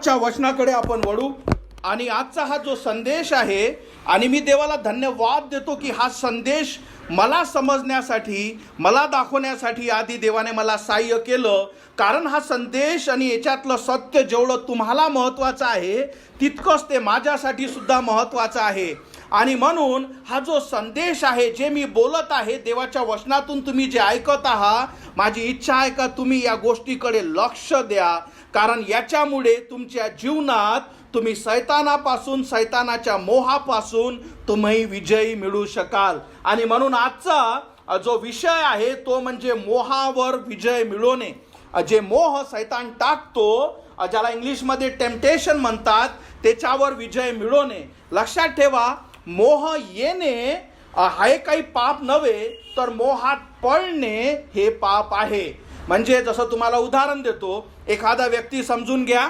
आजच्या वचनाकडे आपण वळू आणि आजचा हा जो संदेश आहे, आणि मी देवाला धन्यवाद देतो की हा संदेश मला समजण्यासाठी, मला दाखवण्यासाठी आधी देवाने मला सहाय्य केलं. कारण हा संदेश आणि याच्यातलं सत्य जेवढं तुम्हाला महत्त्वाचं आहे तितकंच ते माझ्यासाठी सुद्धा महत्त्वाचं आहे. आणि म्हणून हा जो संदेश आहे, जे मी बोलत आहे देवाच्या वचनातून तुम्ही जे ऐकत आहात, माझी इच्छा आहे का तुम्ही या गोष्टीकडे लक्ष द्या. कारण याच्यामुळे तुमच्या जीवनात तुम्ही सैतानापासून, सैतानाच्या मोहापासून तुम्ही विजयी मिळू शकाल. आणि म्हणून आजचा जो विषय आहे तो म्हणजे मोहावर विजय मिळवणे. जे मोह सैतान टाकतो, ज्याला इंग्लिशमध्ये टेम्पटेशन म्हणतात, त्याच्यावर विजय मिळवणे. लक्षात ठेवा, मोह येणे हे काही पाप नव्हे, तर मोहात पडणे हे पाप आहे. म्हणजे जसं तुम्हाला उदाहरण देतो, एखादा व्यक्ती समजून घ्या,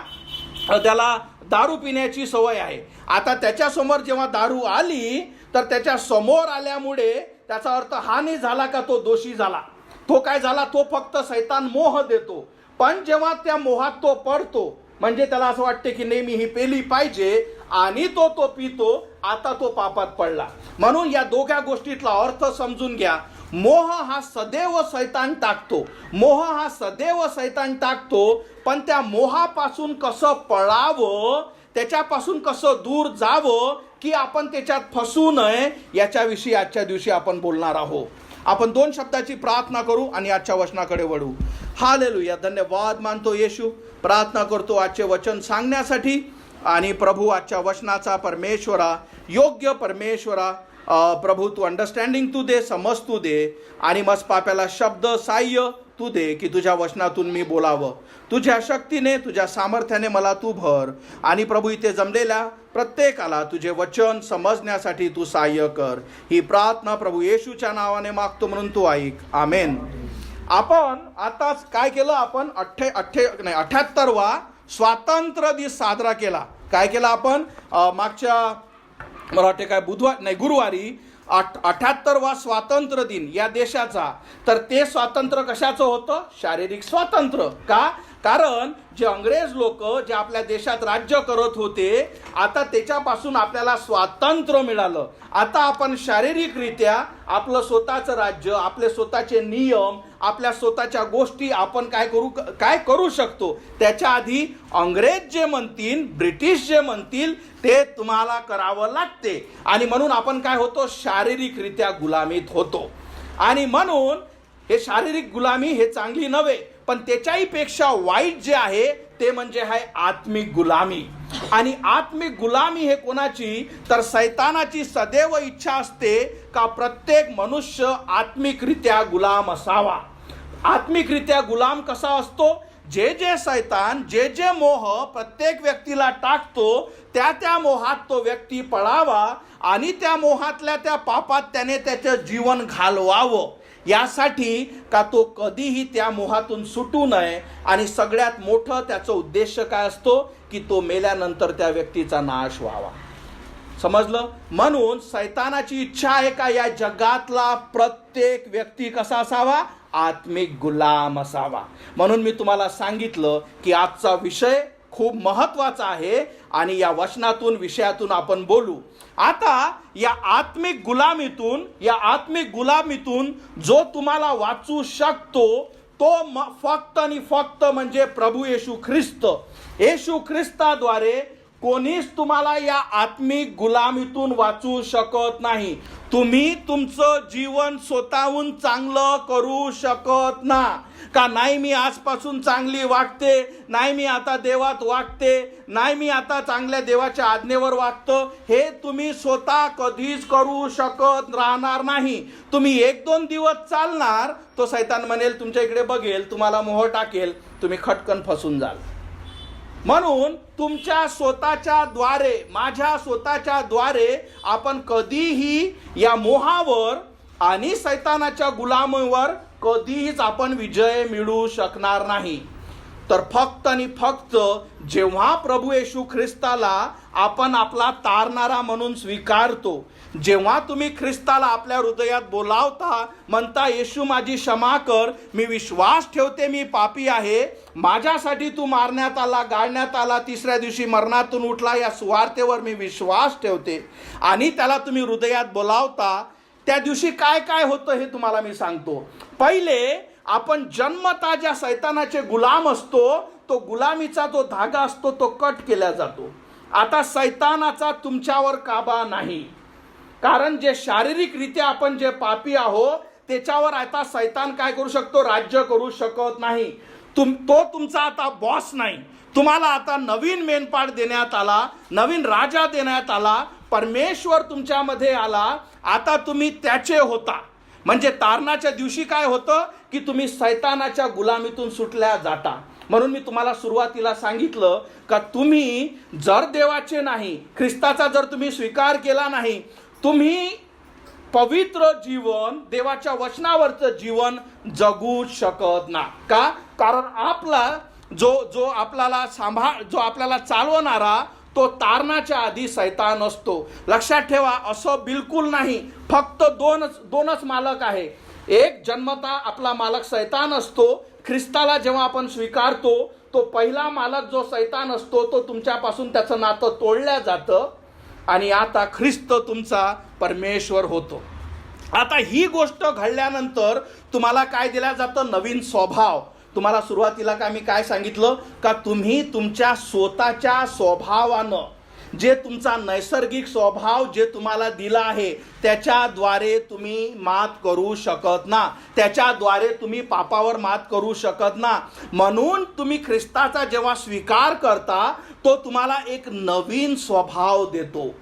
त्याला दारू पिण्याची सवय आहे. आता त्याच्यासमोर जेव्हा दारू आली, तर त्याच्या समोर आल्यामुळे त्याचा अर्थ हा नाही झाला का तो दोषी झाला. तो काय झाला, तो फक्त सैतान मोह देतो. पण जेव्हा त्या मोहात तो पडतो, म्हणजे त्याला असं वाटते की नाही मी ही पेली पाहिजे, आणि तो पितो, आता तो पापात पडला. म्हणून या दोघ्या गोष्टीतला अर्थ समजून घ्या. मोह हा सदैव सैतान टाकतो, मोह हा सदैव सैतान टाकतो. पण त्या मोहापासून कसं पळावं, त्याच्यापासून कसं दूर जावं, की आपण त्याच्यात फसू नये, याच्याविषयी आजच्या दिवशी आपण बोलणार आहोत. आपण 2 शब्दाची प्रार्थना करू आणि आजच्या वचनाकडे वळू. हालेलुया. धन्यवाद मानतो येशू. प्रार्थना करतो आजचे वचन सांगण्यासाठी. आणि प्रभू, आजच्या वचनाचा परमेश्वरा, योग्य परमेश्वरा, प्रभू तू अंडरस्टँडिंग तू दे, समज तू दे, आणि मग पाप्याला शब्द साह्य तू दे की तुझ्या वचनातून मी बोलावं. तुझ्या शक्तीने, तुझ्या सामर्थ्याने मला तू भर. आणि प्रभू, इथे जमलेल्या प्रत्येकाला तुझे वचन समजण्यासाठी तू सहाय्य कर. ही प्रार्थना प्रभू येशूच्या नावाने मागतो, म्हणून तू ऐक. आमेन. आपण आताच काय केलं, आपण 78वा स्वातंत्र्य दिवस साजरा केला. काय केला आपण मागच्या, मला वाटते काय गुरुवारी 78वा स्वातंत्र्य दिन या देशाचा. तर ते स्वातंत्र्य कशाचं होतं? शारीरिक स्वातंत्र्य. का? कारण जे अंग्रेज लोक जे आपल्या देशात राज्य करत होते, आता त्याच्यापासून आपल्याला स्वातंत्र्य मिळालं. आता आपण शारीरिकरित्या आपलं स्वतःचं राज्य, आपले स्वतःचे नियम, आपल्या स्वतःच्या गोष्टी आपण काय करू शकतो. त्याच्या आधी अंग्रेज जे म्हणतील, ब्रिटिश जे म्हणतील ते तुम्हाला करावं लागते. आणि म्हणून आपण काय होतो, शारीरिकरित्या गुलामीत होतो. आणि म्हणून हे शारीरिक गुलामी हे चांगली नव्हे, पण त्याच्याही पेक्षा वाईट जे आहे ते म्हणजे आहे आत्मिक गुलामी. आणि आत्मिक गुलामी हे कोणाची, तर सैतानाची सदैव इच्छा असते का प्रत्येक मनुष्य आत्मिकरित्या गुलाम असावा. आत्मिकरित्या गुलाम कसा असतो? जे सैतान, जे मोह प्रत्येक व्यक्तीला टाकतो, त्या मोहात तो व्यक्ती पळावा आणि त्या मोहातल्या त्या पापात त्याने त्याचं जीवन घालवावं, यासाठी का तो कधीही त्या मोहातून सुटू नये. आणि सगळ्यात मोठं त्याचं उद्देश काय असतो, की तो मेल्यानंतर त्या व्यक्तीचा नाश व्हावा. समजलं? म्हणून सैतानाची इच्छा आहे का या जगातला प्रत्येक व्यक्ती कसा असावा, आत्मिक गुलाम असावा. म्हणून मी तुम्हाला सांगितलं की आजचा विषय खूप महत्वाचा आहे आणि या विषयातून आपण बोलू. आता या आत्मिक गुलामीतून जो तुम्हाला वाचू शकतो तो फक्त आणि फक्त म्हणजे प्रभू येशू ख्रिस्त. येशू ख्रिस्ताद्वारे कोणीच तुम्हाला या आत्मिक गुलामीतून वाचू शकत नाही. तुम्ही तुमचं जीवन स्वतःहून चांगलं करू शकत ना. का नाही मी आजपासून चांगली वागते, नाही मी आता देवात वागते, नाही मी आता चांगल्या देवाच्या आज्ञेवर वागतो, हे तुम्ही स्वतः कधीच करू शकत राहणार नाही. तुम्ही 1-2 दिवस चालणार, तो सैतान म्हणेल, तुमच्या इकडे बघेल, तुम्हाला मोह टाकेल, तुम्ही खटकन फसून जाल. म्हणून तुमच्या स्वतःच्या द्वारे, माझ्या स्वतःच्या द्वारे आपण कधीही या मोहावर आणि सैतानाच्या गुलामीवर कधीच आपण विजय मिळवू शकणार नाही. तर फक्त आणि फक्त जेव्हा प्रभू येशू ख्रिस्ताला आपण आपला तारणारा म्हणून स्वीकारतो, जेव्हा तुम्ही ख्रिस्ताला आपल्या हृदयात बोलावता, म्हणता येशू माझी क्षमा कर, मी विश्वास ठेवते मी पापी आहे, माझ्यासाठी तू मारण्यात आला, गाळण्यात आला, तिसऱ्या दिवशी मरणातून उठला, या सुवार्तेवर मी विश्वास ठेवते, आणि त्याला तुम्ही हृदयात बोलावता, त्या दिवशी काय काय होतं हे तुम्हाला मी सांगतो. पहिले आपण जन्मता ज्या सैतानाचे गुलाम असतो, तो गुलामीचा जो धागा असतो तो कट केला जातो. आता सैतानाचा तुमच्यावर काबा नाही, कारण जे शारीरिकरित्या आपण जे पापी आहोत त्याच्यावर आता सैतान काय करू शकतो, राज्य करू शकत नाही. तो तुमचा आता बॉस नाही. तुम्हाला आता नवीन मेनपाट देण्यात आला, नवीन राजा देण्यात आला, परमेश्वर तुमच्यामध्ये आला, आता तुम्ही त्याचे होता. म्हणजे तारणाच्या दिवशी काय होतं की तुम्ही सैतानाच्या गुलामीतून सुटल्या जाता. म्हणून मी तुम्हाला सुरुवातीला सांगितलं का तुम्ही जर देवाचे नाही, ख्रिस्ताचा जर तुम्ही स्वीकार केला नाही, तुम्ही पवित्र जीवन, देवाच्या वचनावरचं जीवन जगू शकत ना. का? कारण आपला जो आपल्याला जो आपल्याला चालवणारा तो तारणाच्या आधी सैतान असतो. लक्षात ठेवा, असं बिलकुल नाही. फक्त दोनच मालक आहे. एक जन्मता आपला मालक सैतान असतो. ख्रिस्ताला जेव्हा आपण स्वीकारतो, तो पहिला मालक जो सैतान असतो तो तुमच्यापासून त्याचं नातं तोडल्या जातं, आणि आता ख्रिस्त तुमचा परमेश्वर होतो. आता ही गोष्ट घडल्यानंतर तुम्हाला काय दिल्या जातं, नवीन स्वभाव. तुम्हाला सुरुवातीला मी काय सांगितलं का तुम्ही तुमच्या स्वतःच्या स्वभावानं, जे तुमचा नैसर्गिक स्वभाव जे तुम्हाला दिला आहे त्याच्याद्वारे तुम्ही मात करू शकत ना, त्याच्याद्वारे तुम्ही पापावर मात करू शकत ना. म्हणून तुम्ही ख्रिस्ताचा जेव्हा स्वीकार करता, तो तुम्हाला एक नवीन स्वभाव देतो,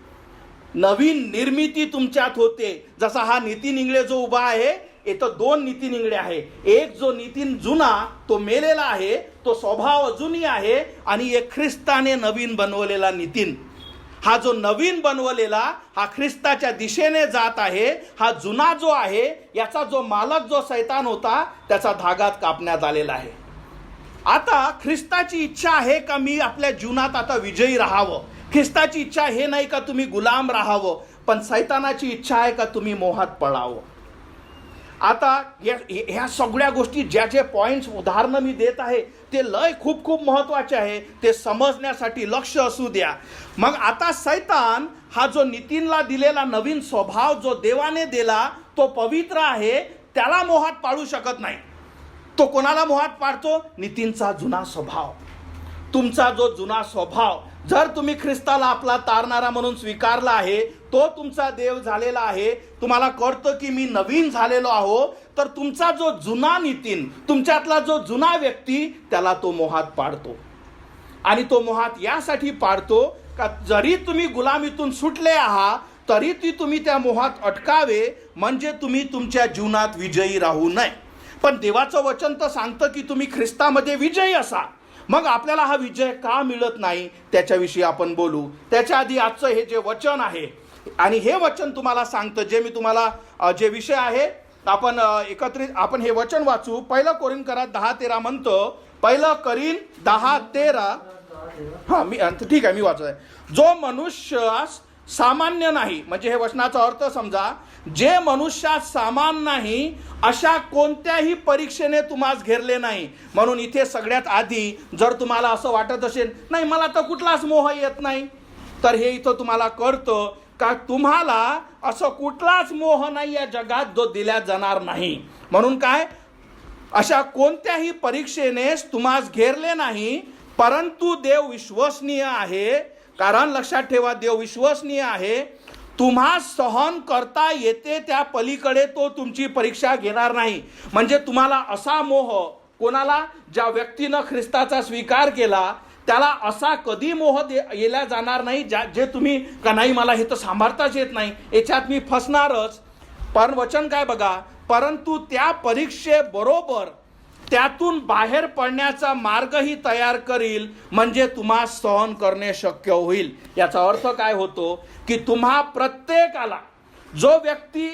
नवीन निर्मिती तुमच्यात होते. जसा हा नितीन इंगळे जो उभा आहे, इथं दोन नितीन इंगळे आहे. एक जो नितीन जुना तो मेलेला आहे, तो स्वभाव अजूनही आहे, आणि एक ख्रिस्ताने नवीन बनवलेला नितीन. हा जो नवीन बनवलेला हा ख्रिस्ताच्या दिशेने जात आहे. हा जुना जो आहे, याचा जो मालक जो सैतान होता, त्याचा धागात कापण्यात आलेला आहे. आता ख्रिस्ताची इच्छा आहे का मी आपल्या जीवनात आता विजयी राहावं. ख्रिस्ताची इच्छा हे नाही का तुम्ही गुलाम राहावं, पण सैतानाची इच्छा आहे का तुम्ही मोहात पडावं. आता ह्या सगळ्या गोष्टी, ज्या जे पॉइंट्स उदाहरणं मी देत आहे, ते लय खूप महत्वाचे आहे. ते समजण्यासाठी लक्ष असू द्या. मग आता सैतान हा जो नितीनला दिलेला नवीन स्वभाव जो देवाने दिला, तो पवित्र आहे, त्याला मोहात पाडू शकत नाही. तो कोणाला मोहात पाडतो? नितीनचा जुना स्वभाव. तुमचा जो जुना स्वभाव जर तुम्ही ख्रिस्ताला आपला तारणारा म्हणून स्वीकारला आहे, तो तुमचा देव झालेला आहे, तुम्हाला कळतं की मी नवीन झालेलो आहो, तर तुमचा जो जुना नितीन, तुमच्यातला जो जुना व्यक्ती, त्याला तो मोहात पाडतो. आणि तो मोहात यासाठी पाडतो का जरी तुम्ही गुलामीतून सुटले आहात, तरी तुम्ही त्या मोहात अटकावे, म्हणजे तुम्ही तुमच्या जीवनात विजयी राहू नये. पण देवाचं वचन तर सांगतं की तुम्ही ख्रिस्तामध्ये विजयी असा. मग आपल्याला हा विजय का मिळत नाही त्याच्याविषयी आपण बोलू. त्याच्या आधी आजचं हे जे वचन आहे, आणि हे वचन तुम्हाला सांगतं, जे मी तुम्हाला जे विषय आहे आपण एकत्रित आपण हे वचन वाचू. 1 कोरिन्थीयर 10:13 म्हणतं, 1 कोरिन्थीयर 10:13. ठीक आहे, मी वाचत आहे. जो मनुष्य सामान्य नाही, म्हणजे हे वचनाचा अर्थ समजा, जे मनुष्यात सामान नाही अशा कोणत्याही परीक्षेने तुम्हास घेरले नाही. म्हणून इथे सगळ्यात आधी जर तुम्हाला असं वाटत असेल नाही मला तर कुठलाच मोह येत नाही, तर हे इथं तुम्हाला कळतं का तुम्हाला असं कुठलाच मोह नाही या जगात जो दिला जाणार नाही. म्हणून काय, अशा कोणत्याही परीक्षेनेच तुम्हास घेरले नाही, परंतु देव विश्वसनीय आहे. कारण लक्षात ठेवा, देव विश्वसनीय आहे. तुम्हा सहन करता येते त्या पलीकडे तो तुमची परीक्षा घेणार नाही. म्हणजे तुम्हाला असा मोह, कोणाला, ज्या व्यक्तीनं ख्रिस्ताचा स्वीकार केला त्याला असा कधी मोह येला जाणार नाही जे तुम्ही का नाही मला हे तर सांभाळताच येत नाही, याच्यात मी फसणारच. पण वचन काय बघा, परंतु त्या परीक्षेबरोबर त्यातून बाहेर पडण्याचा मार्गही तयार करील, म्हणजे तुम्हा सहन करणे शक्य होईल. याचा अर्थ काय होतो की तुम्हा प्रत्येकाला, जो व्यक्ती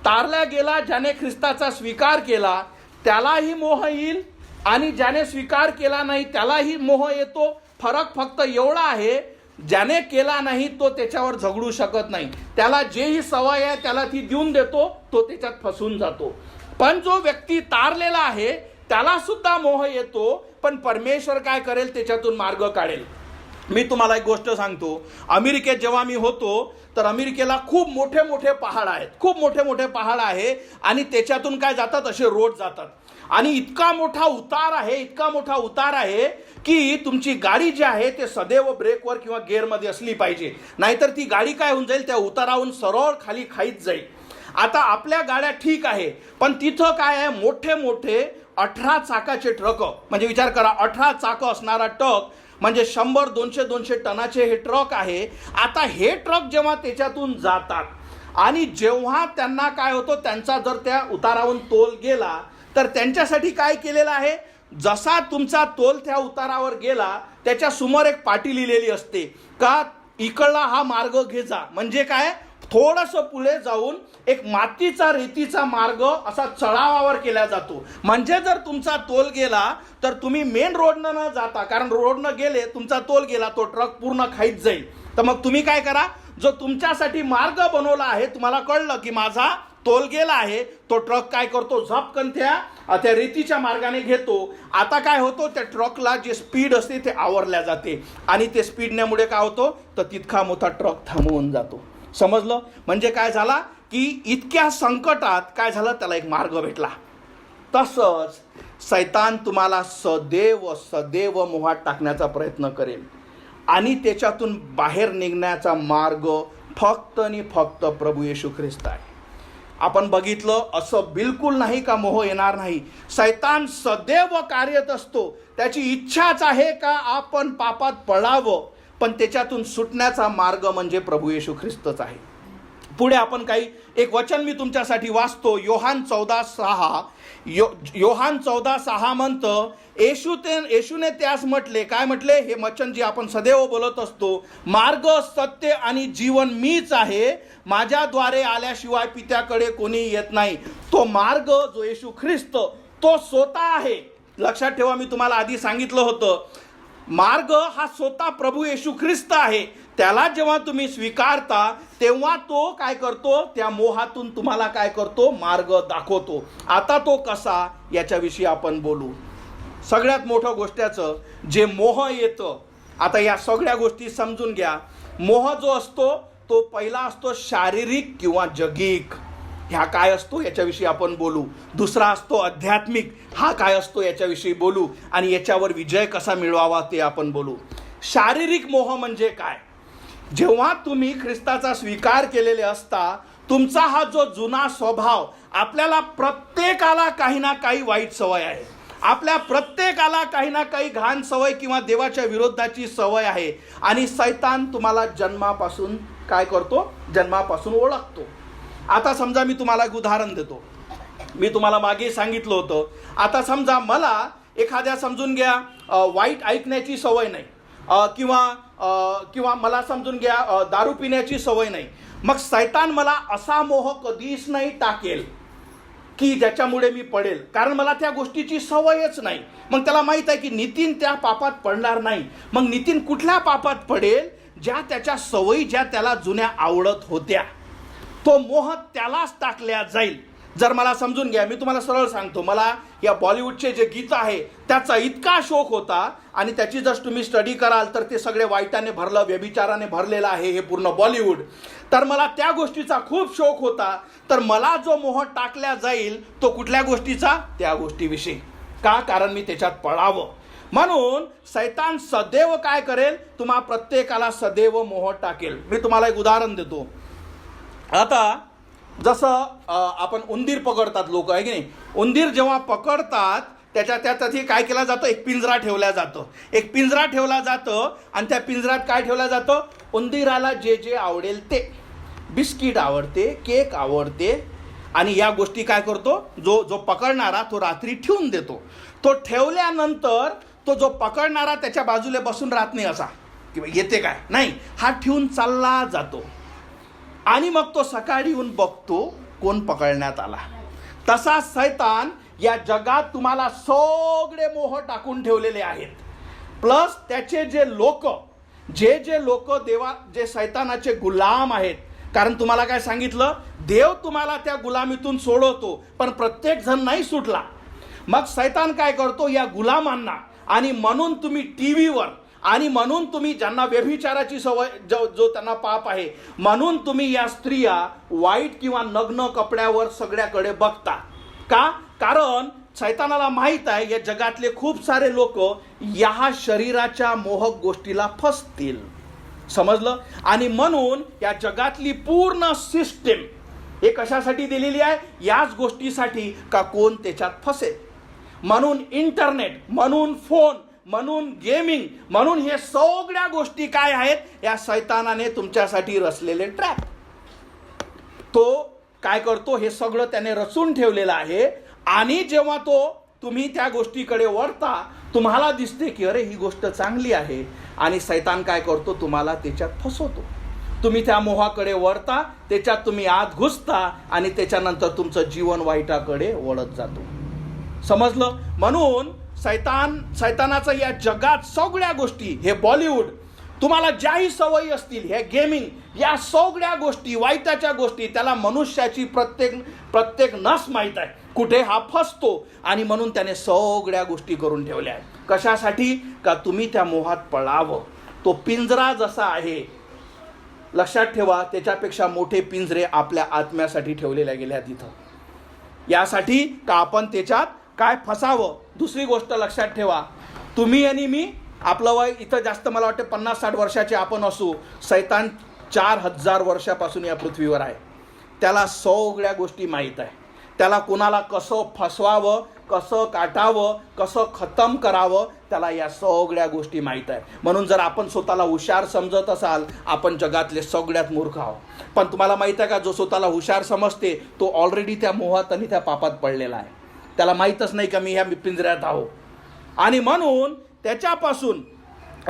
तारला गेला, ज्याने ख्रिस्ताचा स्वीकार केला, त्यालाही मोह येईल, आणि ज्याने स्वीकार केला नाही त्यालाही मोह येतो. फरक फक्त एवढा आहे, ज्याने केला नाही तो त्याच्यावर झगडू शकत नाही. त्याला जेही सवय आहे त्याला ती देऊन देतो, तो त्याच्यात फसून जातो. पण जो व्यक्ती तारलेला आहे त्याला सुद्धा मोह येतो, पण परमेश्वर काय करेल, त्याच्यातून मार्ग काढेल. मी तुम्हाला एक गोष्ट सांगतो. अमेरिकेत जेव्हा मी होतो तर अमेरिकेला खूप मोठे मोठे पहाड आहेत, खूप मोठे मोठे पहाड आहे आणि त्याच्यातून काय जातात, असे रोड जातात आणि इतका मोठा उतार आहे, इतका मोठा उतार आहे की तुमची गाडी जी आहे ते सदैव ब्रेकवर किंवा गिअरमध्ये असली पाहिजे, नाहीतर ती गाडी काय होऊन जाईल, त्या उतारावरून सरळ खाली खाईत जाईल. आता आपल्या गाड्या ठीक आहे, पण तिथं काय आहे, मोठे मोठे 18 चाकाचे ट्रक, म्हणजे विचार करा 18 चाकं असणारा ट्रक, म्हणजे 100-200 टनाचे हे ट्रक आहे. आता हे ट्रक जेव्हा त्याच्यातून जातात आणि जेव्हा त्यांना काय होतं, त्यांचा जर त्या उतारावरून तोल गेला तर त्यांच्यासाठी काय केलेलं आहे, जसा तुमचा तोल त्या उतारावर गेला त्याच्या समोर एक पाटी लिहिलेली असते का इकडला हा मार्ग घे जा. म्हणजे काय, थोडंसं पुढे जाऊन एक मातीचा रेतीचा मार्ग असा चढावावर केला जातो. म्हणजे जर तुमचा तोल गेला तर तुम्ही मेन रोडनं न जाता, कारण रोडनं गेले तुमचा तोल गेला तो ट्रक पूर्ण खाईत जाईल. तर मग तुम्ही काय करा, जो तुमच्यासाठी मार्ग बनवला आहे, तुम्हाला कळलं की माझा तोल गेला आहे, तो ट्रक काय करतो, झपकन त्या रेतीच्या मार्गाने घेतो. आता काय होतो, त्या ट्रकला जे स्पीड असते ते आवरल्या जाते आणि ते स्पीडण्यामुळे काय होतो, तर तितका मोठा ट्रक थांबवून जातो. समजलं? म्हणजे काय झाला की इतक्या संकटात काय झालं, त्याला एक मार्ग भेटला. तसंच सैतान तुम्हाला सदैव मोहात टाकण्याचा प्रयत्न करेल आणि त्याच्यातून बाहेर निघण्याचा मार्ग फक्त आणि फक्त प्रभू येशू ख्रिस्त आहे. आपण बघितलं, असं बिलकुल नाही का मोह येणार नाही. सैतान सदैव कार्यरत असतो. त्याची इच्छाच आहे का आपण पापात पडावं, पण त्याच्यातून सुटण्याचा मार्ग म्हणजे प्रभू येशू ख्रिस्तच आहे. पुढे आपण एक वचन मी तुमच्यासाठी वाचतो. योहान 14:6 म्हणतं, येशूने त्यास म्हटले, काय म्हटले, हे वचन जे आपण सदैव बोलत असतो, मार्ग सत्य आणि जीवन मीच आहे, माझ्याद्वारे आल्याशिवाय पित्याकडे कोणी येत नाही. तो मार्ग जो येशू ख्रिस्त तो स्वतः आहे. लक्षात ठेवा, मी तुम्हाला आधी सांगितलं होतं, मार्ग हा स्वतः प्रभू येशू ख्रिस्त आहे. त्याला जेव्हा तुम्ही स्वीकारता तेव्हा तो काय करतो, त्या मोहातून तुम्हाला काय करतो, मार्ग दाखवतो. आता तो कसा, याच्याविषयी आपण बोलू. सगळ्यात मोठं गोष्टीचं जे मोह येतं, आता या सगळ्या गोष्टी समजून घ्या. मोह जो असतो तो पहिला असतो शारीरिक किंवा जगिक, ह्या काय असतो याच्याविषयी आपण बोलू. दुसरा असतो आध्यात्मिक, हा काय असतो याच्याविषयी बोलू आणि याच्यावर विजय कसा मिळवावा ते आपण बोलू. शारीरिक मोह म्हणजे काय, जेव्हा तुम्ही ख्रिस्ताचा स्वीकार केलेले असता, तुमचा हा जो जुना स्वभाव, आपल्याला प्रत्येकाला काही ना काही वाईट सवय आहे, आपल्या प्रत्येकाला काही ना काही घाण सवय किंवा देवाच्या विरोधाची सवय आहे आणि सैतान तुम्हाला जन्मापासून काय करतो, जन्मापासून ओळखतो. आता समजा मी तुम्हाला एक उदाहरण देतो. मी तुम्हाला मागे सांगितलं होतं, आता समजा मला एखाद्या समजून घ्या वाईट ऐकण्याची सवय नाही किंवा मला समजून घ्या दारू पिण्याची सवय नाही. मग सैतान मला असा मोह कधीच नाही टाकेल की ज्याच्यामुळे मी पडेल, कारण मला त्या गोष्टीची सवयच नाही. मग त्याला माहित आहे की नितीन त्या पापात पडणार नाही. मग नितीन कुठल्या पापात पडेल, ज्या त्याच्या सवयी ज्या त्याला जुन्या आवडत होत्या, तो मोह त्यालाच टाकल्या जाईल. जर मला समजून घ्या, मी तुम्हाला सरळ सांगतो, मला या बॉलिवूडचे जे गीत आहे त्याचा इतका शौक होता आणि त्याची जर तुम्ही स्टडी कराल तर ते सगळे वाईटाने भरलं, व्यभिचाराने भरलेलं आहे हे पूर्ण बॉलिवूड. तर मला त्या गोष्टीचा खूप शौक होता. तर मला जो मोह टाकल्या जाईल तो कुठल्या गोष्टीचा, त्या गोष्टीविषयी. का, कारण मी त्याच्यात पडावं. म्हणून सैतान सदैव काय करेल, तुम्हा प्रत्येकाला सदैव मोह टाकेल. मी तुम्हाला एक उदाहरण देतो. आता जसं आपण उंदीर पकडतात लोक, आहे की नाही. उंदीर जेव्हा पकडतात त्याच्यासाठी काय केला जातं, एक पिंजरा ठेवला जातो. एक पिंजरा ठेवला जातं आणि त्या पिंजऱ्यात काय ठेवलं जातं, उंदीराला जे जे आवडेल ते, बिस्किट आवडते, केक आवडते आणि या गोष्टी काय करतो, जो पकडणारा तो रात्री ठेवून देतो. तो ठेवल्यानंतर तो जो पकडणारा त्याच्या बाजूला बसून राहत नाही असा किंवा येते काय नाही, हा ठेवून चालला जातो आणि मग तो सकाळी येऊन बघतो कोण पकडण्यात आला. तसा सैतान या जगात तुम्हाला सगळे मोह टाकून ठेवलेले आहेत. प्लस त्याचे जे लोक जे सैतानाचे गुलाम आहेत, कारण तुम्हाला काय सांगितलं, देव तुम्हाला त्या गुलामीतून सोडवतो, पण प्रत्येक जण नाही सुटला. मग सैतान काय करतो, या गुलामांना, आणि म्हणून तुम्ही टीव्हीवर, आणि म्हणून तुम्ही ज्यांना व्यभिचाराची सवय, जो त्यांना पाप आहे, म्हणून तुम्ही या स्त्रिया वाईट किंवा नग्न कपड्यावर सगळ्याकडे बघता. का? कारण सैतानाला माहित आहे या जगातले खूप सारे लोक या शरीराच्या मोहक गोष्टीला फसतील. समजलं? आणि म्हणून या जगातली पूर्ण सिस्टीम हे कशासाठी दिलेली आहे? याच गोष्टीसाठी का कोण त्याच्यात फसेल. म्हणून इंटरनेट, म्हणून फोन, म्हणून गेमिंग, म्हणून हे सगळ्या गोष्टी काय आहेत, या सैतानाने तुमच्यासाठी रचलेले ट्रॅप. तो काय करतो, हे सगळं त्याने रचून ठेवलेलं आहे. आणि जेव्हा तुम्ही त्या गोष्टीकडे वळता, तुम्हाला दिसते की अरे ही गोष्ट चांगली आहे, आणि सैतान काय करतो, तुम्हाला त्याच्यात फसवतो. तुम्ही त्या मोहाकडे वळता, त्याच्यात तुम्ही आत घुसता, आणि त्याच्यानंतर तुमचं जीवन वाईटाकडे वळत जातो. समजलं? म्हणून सैतानाचं या जगात सगळ्या गोष्टी, हे बॉलिवूड, तुम्हाला ज्याही सवयी असतील, हे गेमिंग, या सगळ्या गोष्टी, वाईटाच्या गोष्टी, त्याला मनुष्याची प्रत्येक नस माहीत आहे कुठे हा फसतो, आणि म्हणून त्याने सगळ्या गोष्टी करून ठेवल्या आहेत. कशासाठी? का तुम्ही त्या मोहात पडावं. तो पिंजरा जसा आहे, लक्षात ठेवा, त्याच्यापेक्षा मोठे पिंजरे आपल्या आत्म्यासाठी ठेवलेल्या गेल्या तिथं, यासाठी का आपण त्याच्यात काय फसावं. दुसरी गोष्ट लक्षात ठेवा, तुम्ही आणि मी, आपलं वय इथं जास्त मला वाटतं 50-60 वर्षाचे आपण असू, सैतान 4000 वर्षापासून या पृथ्वीवर आहे. त्याला सगळ्या गोष्टी माहीत आहे. त्याला कुणाला कसं फसवावं, कसं काटावं, कसं खतम करावं, त्याला या सगळ्या गोष्टी माहीत आहे. म्हणून जर आपण स्वतःला हुशार समजत असाल, आपण जगातले सगळ्यात मूर्ख आहोत. पण तुम्हाला माहीत आहे का, जो स्वतःला हुशार समजते तो ऑलरेडी त्या मोहात आणि त्या पापात पडलेला आहे. त्याला माहीतच नाही का मी ह्या पिंजऱ्यात आहो. आणि म्हणून त्याच्यापासून,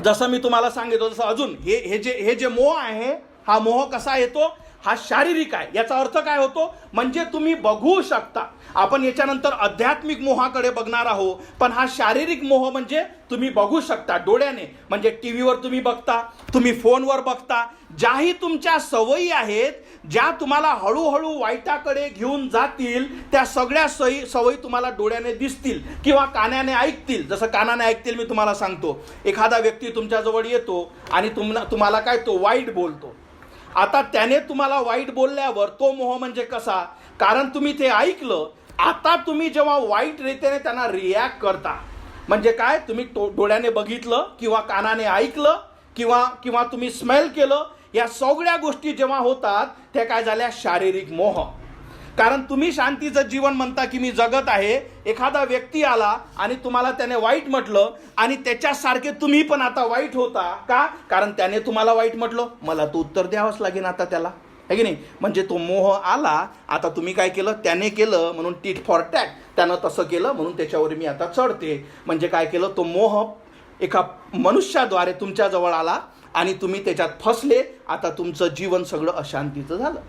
जसं मी तुम्हाला सांगितलं, जसं अजून हे जे मोह आहे, हा मोह कसा येतो, हा शारीरिक आहे. याचा अर्थ काय होतो, म्हणजे तुम्ही बघू शकता. आपण याच्यानंतर आध्यात्मिक मोहाकडे बघणार आहोत, पण हा शारीरिक मोह म्हणजे तुम्ही बघू शकता डोळ्याने, म्हणजे टीव्हीवर तुम्ही बघता, तुम्ही फोनवर बघता, ज्याही तुमच्या सवयी आहेत, ज्या तुम्हाला हळूहळू वाईटाकडे घेऊन जातील, त्या सगळ्या सवयी तुम्हाला डोळ्याने दिसतील किंवा कानाने ऐकतील. जसं कानाने ऐकतील, मी तुम्हाला सांगतो, एखादा व्यक्ती तुमच्याजवळ येतो आणि तुम्हाला काय, तो वाईट बोलतो. आता त्याने तुम्हाला वाईट बोलल्यावर तो मोह म्हणजे कसा, कारण तुम्ही ते ऐकलं, आता तुम्ही जेव्हा वाईट रीतीने त्यांना रिॲक्ट करता, म्हणजे काय, तुम्ही डोळ्याने बघितलं किंवा कानाने ऐकलं किंवा तुम्ही स्मेल केलं, या सगळ्या गोष्टी जेव्हा होतात त्या काय झाल्या, शारीरिक मोह. कारण तुम्ही शांतीचं जीवन म्हणता की मी जगत आहे, एखादा व्यक्ती आला आणि तुम्हाला त्याने वाईट म्हटलं, आणि त्याच्यासारखे तुम्ही पण आता वाईट होता. का? कारण त्याने तुम्हाला वाईट म्हटलं, मला तो उत्तर द्यावंच लागेल आता त्याला, आहे की नाही. म्हणजे तो मोह आला, आता तुम्ही काय केलं, त्याने केलं म्हणून टीट फॉर टॅट, त्यानं तसं केलं म्हणून त्याच्यावर मी आता चढते. म्हणजे काय केलं, तो मोह एका मनुष्याद्वारे तुमच्याजवळ आला आणि तुम्ही त्याच्यात फसले. आता तुमचं जीवन सगळं अशांतीचं झालं.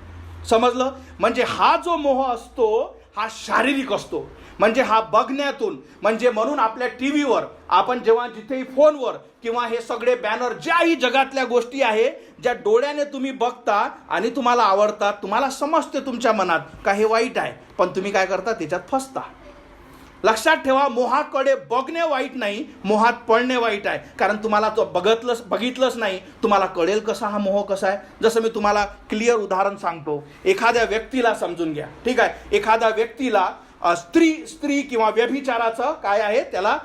समजलं? म्हणजे हा जो मोह असतो हा शारीरिक असतो, म्हणजे हा बघण्यातून, म्हणजे म्हणून आपल्या टीव्हीवर आपण जेव्हा जिथेही फोनवर किंवा हे सगळे बॅनर, ज्याही जगातल्या गोष्टी आहे, ज्या डोळ्याने तुम्ही बघता आणि तुम्हाला आवडतात, तुम्हाला समजते तुमच्या मनात का हे वाईट आहे, पण तुम्ही काय करता, त्याच्यात फसता. लक्षात ठेवा, मोहाकडे बघणे वाईट नाही, मोहात पडणे वाईट आहे. कारण तुम्हाला तो बघितलंच नाही, तुम्हाला कळेल कसा हा मोह कसा आहे. जसं मी तुम्हाला क्लिअर उदाहरण सांगतो. एखाद्या व्यक्तीला समजून घ्या, ठीक आहे. एखाद्या व्यक्तीला स्त्री किंवा व्यभिचाराचं काय आहे, त्याला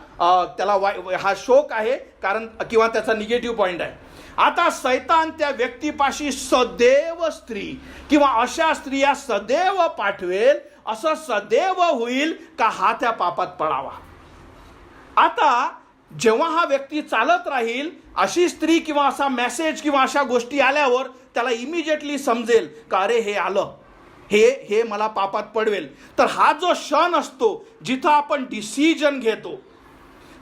हा शोक आहे, कारण किंवा त्याचा निगेटिव्ह पॉईंट आहे. आता सैतान त्या व्यक्तीपाशी सदैव स्त्री किंवा अशा स्त्रिया सदैव पाठवेल, असं सदैव होईल का हा त्या पापात पडावा. आता जेव्हा हा व्यक्ती चालत राहील, अशी स्त्री किंवा असा मेसेज किंवा अशा गोष्टी आल्यावर त्याला इमिजिएटली समजेल का अरे हे आलं, हे मला पापात पडवेल. तर हा जो क्षण असतो जिथं आपण डिसिजन घेतो,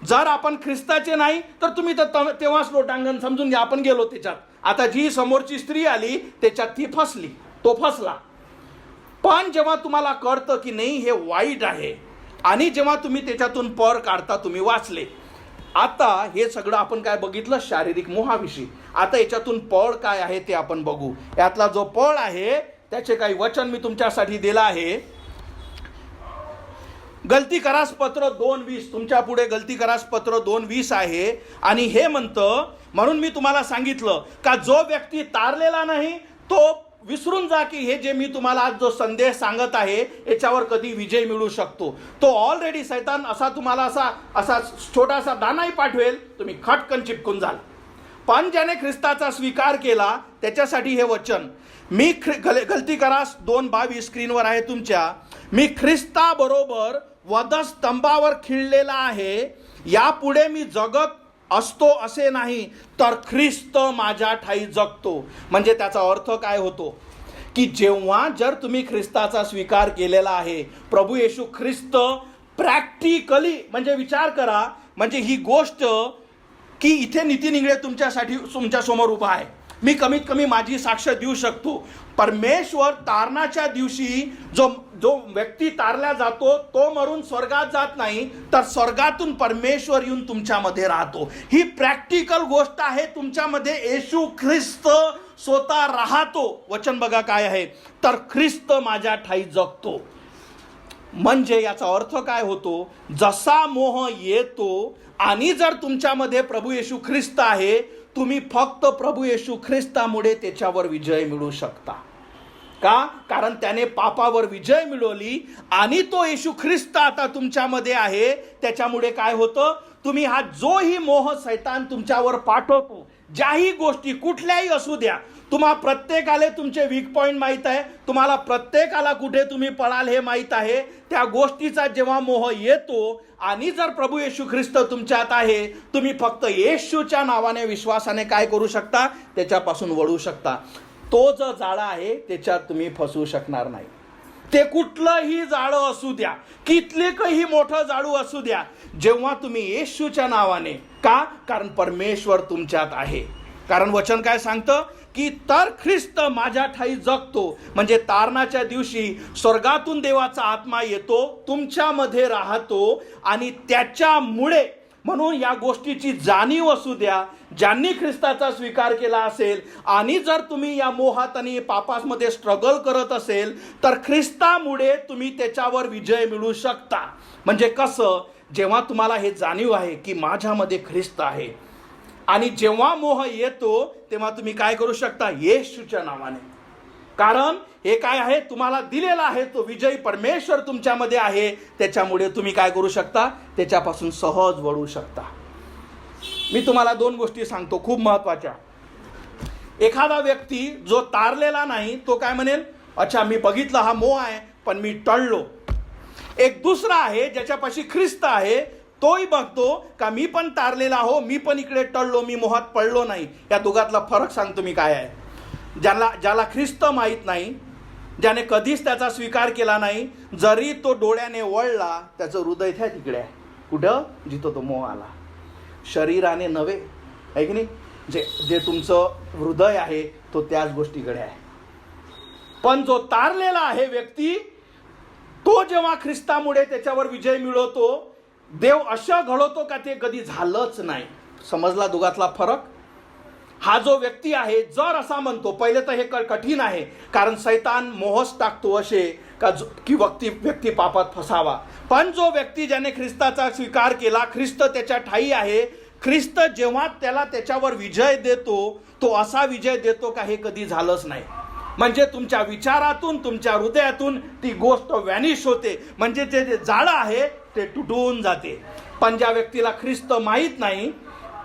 जर आपण ख्रिस्ताचे नाही तर तुम्ही तर तेव्हाच लोटांगण समजून घ्या, आपण गेलो त्याच्यात. आता जी समोरची स्त्री आली त्याच्यात ती फसली, तो फसला. पण जेव्हा तुम्हाला कळतं की नाही हे वाईट आहे, आणि जेव्हा तुम्ही त्याच्यातून पळ काढता, तुम्ही वाचले. आता हे सगळं आपण काय बघितलं, शारीरिक मोहाविषयी. आता याच्यातून पळ काय आहे ते आपण बघू. यातला जो पळ आहे त्याचे काही वचन मी तुमच्यासाठी दिलं आहे. गलती करास पत्र 2:20, तुमच्या पुढे गलती करास पत्र 2:20 आहे. आणि हे म्हणतं, म्हणून मी तुम्हाला सांगितलं का जो व्यक्ती तारलेला नाही तो विसरून जा की हे जे मी तुम्हाला आज जो संदेश सांगत आहे याच्यावर कधी विजय मिळू शकतो. तो ऑलरेडी सैतान असा तुम्हाला असा छोटासा दानाही पाठवेल, तुम्ही खटकन चिपकून जाल. पण ज्याने ख्रिस्ताचा स्वीकार केला त्याच्यासाठी हे वचन. मी गलती करास 2:22 स्क्रीनवर आहे तुमच्या. मी ख्रिस्ताबरोबर वधस्तंभावर खिळलेला आहे. यापुढे मी जगत असतो असे नाही, तर ख्रिस्त माझ्या ठाई जगतो. म्हणजे त्याचा अर्थ काय होतो की जेव्हा जर तुम्ही ख्रिस्ताचा स्वीकार केलेला आहे, प्रभू येशू ख्रिस्त प्रॅक्टिकली, म्हणजे विचार करा, म्हणजे ही गोष्ट की इथे नितीन इंगळे तुमच्यासाठी तुमच्यासमोर उभा आहे. मी कमीत कमी माझी साक्ष देऊ शकतो. परमेश्वर तारणाच्या दिवशी जो व्यक्ती तारला जातो तो मरून स्वर्गात जात नाही, तर स्वर्गातून परमेश्वर येऊन तुमच्यामध्ये राहतो. ही प्रॅक्टिकल गोष्ट आहे. तुमच्यामध्ये येशू ख्रिस्त स्वतः राहतो. वचन बघा काय आहे, तर ख्रिस्त माझ्या ठाई जगतो. म्हणजे याचा अर्थ काय होतो, जसा मोह येतो आणि जर तुमच्यामध्ये प्रभू येशू ख्रिस्त आहे, तुम्ही फक्त प्रभू येशू ख्रिस्तामुळे त्याच्यावर विजय मिळवू शकता. का? कारण त्याने पापावर विजय मिळवली आणि तो येशू ख्रिस्त आता तुमच्यामध्ये आहे. त्याच्यामुळे काय होतं, तुम्ही हा जोही मोह सैतान तुमच्यावर पाठवतो, ज्याही गोष्टी कुठल्याही असू द्या, तुम्हा प्रत्येकाला तुमचे वीक पॉईंट माहीत आहे, तुम्हाला प्रत्येकाला कुठे तुम्ही पळाल हे माहीत आहे. त्या गोष्टीचा जेव्हा मोह येतो आणि जर प्रभू येशू ख्रिस्त तुमच्यात आहे, तुम्ही फक्त येशूच्या नावाने विश्वासाने काय करू शकता, त्याच्यापासून वळू शकता. तो जो जाळा आहे त्याच्यात तुम्ही फसू शकणार नाही. ते कुठलंही जाळं असू द्या, कितलेकही मोठं जाळू असू द्या, जेव्हा तुम्ही येशूच्या नावाने, का? कारण परमेश्वर तुमच्यात आहे. कारण वचन काय सांगतं की तर ख्रिस्त माझ्या ठाई जगतो. म्हणजे तारणाच्या दिवशी स्वर्गातून देवाचा आत्मा येतो, तुमच्यामध्ये राहतो आणि त्याच्यामुळे, म्हणून या गोष्टीची जाणीव असू द्या, ज्यांनी ख्रिस्ताचा स्वीकार केला असेल आणि जर तुम्ही या मोहात आणि पापामध्ये स्ट्रगल करत असेल, तर ख्रिस्तामुळे तुम्ही त्याच्यावर विजय मिळवू शकता. म्हणजे कसं, जेव्हा तुम्हाला हे जाणीव आहे की माझ्यामध्ये ख्रिस्त आहे आणि जेव्हा मोह येतो तेव्हा तुम्ही काय करू शकता, येशूच्या नावाने. कारण हे काय आहे, तुम्हाला दिलेला आहे तो विजयी परमेश्वर तुमच्यामध्ये आहे. त्याच्यामुळे तुम्ही काय करू शकता, त्याच्यापासून सहज वळू शकता. मी तुम्हाला 2 गोष्टी सांगतो खूप महत्वाच्या. एखादा व्यक्ती जो तारलेला नाही तो काय म्हणेल, अच्छा मी बघितलं हा मोह आहे पण मी टळलो. एक दुसरा आहे ज्याच्यापाशी ख्रिस्त आहे, तोही बघतो का मी पण तारलेला हो, मी पण इकडे टळलो, मी मोहात पडलो नाही. या दोघातला फरक सांगतो मी काय आहे. ज्याला ख्रिस्त माहीत नाही, ज्याने कधीच त्याचा स्वीकार केला नाही, जरी तो डोळ्याने वळला, त्याचं हृदय त्या तिकडे आहे. कुठं? जिथं तो मोह आला. शरीराने नव्हे, आहे की नाही? जे तुमचं हृदय आहे तो त्याच गोष्टीकडे आहे. पण जो तारलेला आहे व्यक्ती, तो जेव्हा ख्रिस्तामुळे त्याच्यावर विजय मिळवतो, देव अशा घडवतो का ते कधी झालंच नाही. समजला दोघातला फरक? हा जो व्यक्ती आहे, जर असा म्हणतो, पहिले तर हे कठीण आहे, कारण सैतान मोहच टाकतो असे की व्यक्ती पापात फसावा. पण जो व्यक्ती ज्याने ख्रिस्ताचा स्वीकार केला, ख्रिस्त त्याच्या ठाई आहे, ख्रिस्त जेव्हा त्याला त्याच्यावर विजय देतो, तो असा विजय देतो का हे कधी झालंच नाही. म्हणजे तुमच्या विचारातून, तुमच्या हृदयातून ती गोष्ट व्हॅनिश होते. म्हणजे ते जे जाळं आहे ते तुटून जाते. पण ज्या व्यक्तीला ख्रिस्त माहीत नाही,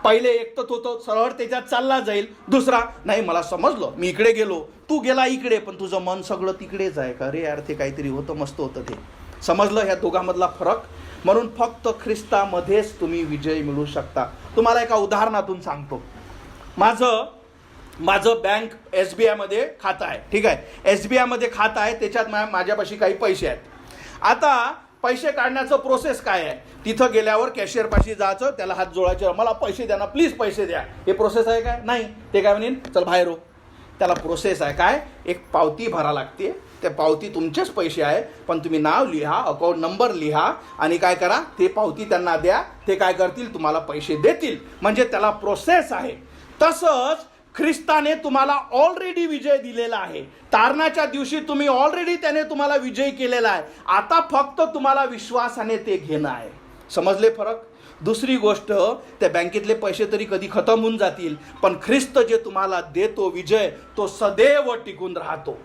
पहिले एक तर तो सरळ त्याच्यात चालला जाईल, दुसरा नाही मला समजलं, मी इकडे गेलो, तू गेला इकडे, पण तुझं मन सगळं तिकडेच आहे का रे यार, ते काहीतरी होतं, मस्त होतं ते. समजलं ह्या दोघांमधला फरक? म्हणून फक्त ख्रिस्तामध्येच तुम्ही विजय मिळवू शकता. तुम्हाला एका उदाहरणातून सांगतो. माझं बँक SBI मध्ये खातं आहे, ठीक आहे. SBI मध्ये खातं आहे, त्याच्यात माझ्यापाशी काही पैसे आहेत. आता पैसे काढण्याचं प्रोसेस काय आहे, तिथं गेल्यावर कॅशियर पाशी जायचं, त्याला हात जोडायचे, मला पैसे द्या ना प्लीज, पैसे द्या. हे प्रोसेस आहे काय? नाही. ते काय म्हणेन, चल बाहेर हो, त्याला प्रोसेस आहे. काय? एक पावती भरा लागते. त्या पावती तुमचेच पैसे आहे, पण तुम्ही नाव लिहा, अकाउंट नंबर लिहा आणि काय करा, ते पावती त्यांना द्या. ते काय करतील? तुम्हाला पैसे देतील. म्हणजे त्याला प्रोसेस आहे. तसंच ख्रिस्ताने तुम्हाला ऑलरेडी विजय दिलेला आहे. तारणाच्या दिवशी तुम्ही ऑलरेडी त्याने तुम्हाला विजय केलेला आहे. आता फक्त तुम्हाला विश्वासाने ते घेणं आहे. समजले फरक? दुसरी गोष्ट, त्या बँकेतले पैसे तरी कधी खतम होऊन जातील, पण ख्रिस्त जे तुम्हाला देतो विजय, तो सदैव टिकून राहतो.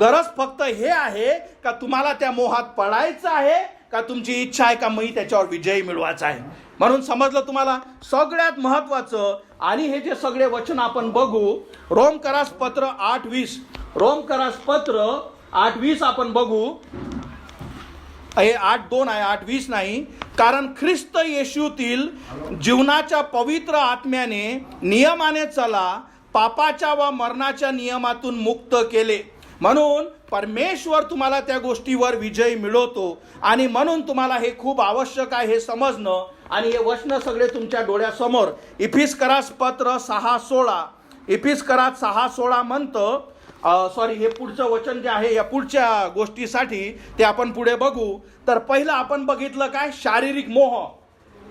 गरज फक्त हे आहे का तुम्हाला त्या मोहात पडायचं आहे का तुमची इच्छा आहे का मी त्याच्यावर विजय मिळवायचा आहे. म्हणून समजलं तुम्हाला? सगळ्यात महत्वाचं. आणि हे जे सगळे वचन आपण बघू, रोमकरास पत्र 8:20, रोमकरास पत्र 8:20 आपण बघू. हे 8:2 आहे, 8:20 नाही. कारण ख्रिस्त येशूतील जीवनाच्या पवित्र आत्म्याने नियमाने चला, पापाच्या व मरणाच्या नियमातून मुक्त केले. म्हणून परमेश्वर तुम्हाला त्या गोष्टीवर विजय मिळवतो. आणि म्हणून तुम्हाला हे खूप आवश्यक आहे हे समजणं. आणि हे वचन सगळे तुमच्या डोळ्यासमोर. इफिसकरास पत्र 6:16, इफिसकरात 6:16 म्हणतं, सॉरी, हे पुढचं वचन जे आहे या पुढच्या गोष्टीसाठी ते आपण पुढे बघू. तर पहिलं आपण बघितलं काय? शारीरिक मोह.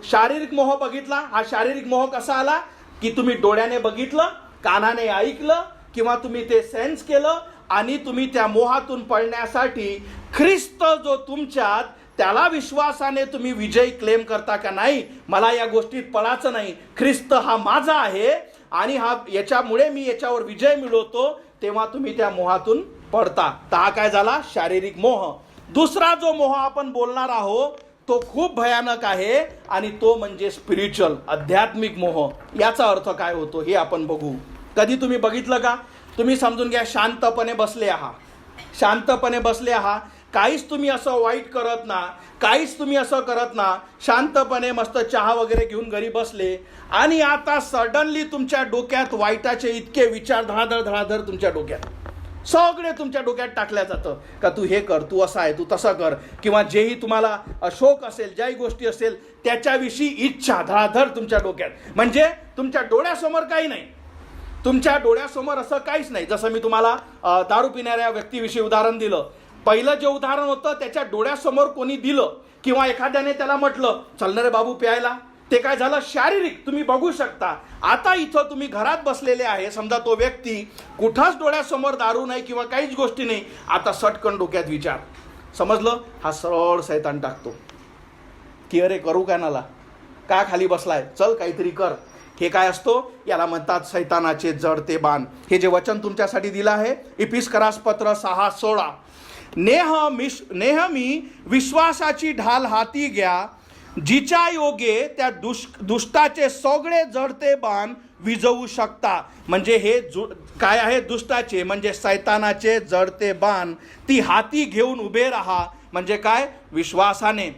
शारीरिक मोह बघितला. हा शारीरिक मोह कसा आला? की तुम्ही डोळ्याने बघितलं, कानाने ऐकलं, किंवा तुम्ही ते सेन्स केलं आणि तुम्ही त्या मोहातून पळण्यासाठी ख्रिस्त जो तुमच्यात, त्याला विश्वासाने तुम्ही विजय क्लेम करता का नाही, मला या गोष्टीत पळायचं नाही, ख्रिस्त हा माझा आहे आणि याच्यामुळे मी याच्यावर विजय मिळवतो, तेव्हा तुम्ही त्या मोहातून पडता. तर हा काय झाला? शारीरिक मोह. दुसरा जो मोह आपण बोलणार आहोत तो खूप भयानक आहे आणि तो म्हणजे स्पिरिच्युअल, आध्यात्मिक मोह. याचा अर्थ काय होतो हे आपण बघू. कधी तुम्ही बघितलं का? तुम्ही समजून घ्या, शांतपणे बसले आहात, शांतपणे बसले आहात, काहीच तुम्ही असं वाईट करत ना, काहीच तुम्ही असं करत ना, शांतपणे मस्त चहा वगैरे घेऊन घरी बसले आणि आता सडनली तुमच्या डोक्यात वाईटाचे इतके विचार धडाधड धडाधड तुमच्या डोक्यात, सगळे तुमच्या डोक्यात टाकल्या जातं का तू हे कर, तू असा आहे, तू तसं कर, किंवा जेही तुम्हाला शोक असेल, ज्याही गोष्टी असेल त्याच्याविषयी इच्छा धडाधड तुमच्या डोक्यात. म्हणजे तुमच्या डोळ्यासमोर काही नाही, तुमच्या डोळ्यासमोर असं काहीच नाही. जसं मी तुम्हाला दारू पिणाऱ्या व्यक्तीविषयी उदाहरण दिलं. पहिलं जे उदाहरण होतं त्याच्या डोळ्यासमोर कोणी दिलं किंवा एखाद्याने त्याला म्हटलं चल ना रे बाबू प्यायला, ते काय झालं? शारीरिक, तुम्ही बघू शकता. आता इथं तुम्ही घरात बसलेले आहे, समजा तो व्यक्ती कुठंच डोळ्यासमोर दारू नाही किंवा काहीच गोष्टी नाही, आता सटकन डोक्यात विचार. समजलं? हा सरळ सैतान टाकतो की अरे करू काय नाला, का खाली बसलाय, चल काहीतरी कर. हे काय असतो? याला म्हणतात सैतानाचे जडते बाण. हे जे वचन तुमच्यासाठी दिलं आहे इफिसकरास पत्र 6:16, नेहमी विश्वासाची ढाल हाती घ्या, जिच्या योगे त्या दुष्टाचे सगळे जडते बाण विझवू शकता. म्हणजे हे काय आहे? दुष्टाचे म्हणजे सैतानाचे जडते बाण ती हाती घेऊन उभे राहा. म्हणजे काय? विश्वासाने,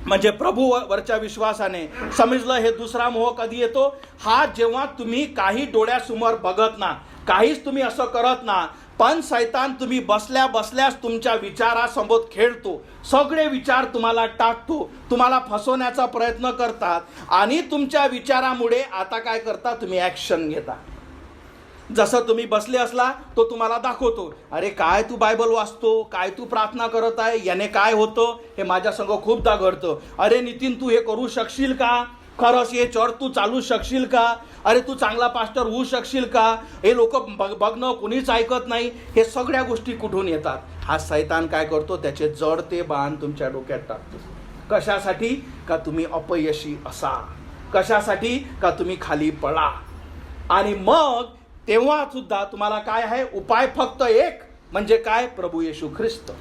म्हणजे प्रभूवरच्या विश्वासाने. समजलं? हे दुसरा मोह कधी येतो? हा जेव्हा तुम्ही काही डोळ्यासमोर बघत ना, काहीच तुम्ही असं करत ना, पण सैतान तुम्ही बसल्या बसल्यास तुमच्या विचारासमोर खेळतो, सगळे विचार तुम्हाला टाकतो, तुम्हाला फसवण्याचा प्रयत्न करतात आणि तुमच्या विचारामुळे आता काय करता? तुम्ही ॲक्शन घेता. जसं तुम्ही बसले असला तो तुम्हाला दाखवतो, अरे काय तू बायबल वाचतो, काय तू प्रार्थना करत आहे, याने काय होतं, हे माझ्या संग खूपदा घडतं. अरे नितीन तू हे करू शकशील का? खरंच हे चर्च तू चालू शकशील का? अरे तू चांगला पास्टर होऊ शकशील का? हे लोक बघणं कोणीच ऐकत नाही. हे सगळ्या गोष्टी कुठून येतात? हा सैतान काय करतो? त्याचे जडते बाण तुमच्या डोक्यात टाकतो. कशासाठी? का तुम्ही अपयशी असा, कशासाठी? का तुम्ही खाली पडा. आणि मग तेव्हा सुद्धा तुम्हाला काय आहे? उपाय फक्त एक, म्हणजे काय? प्रभू येशू ख्रिस्त.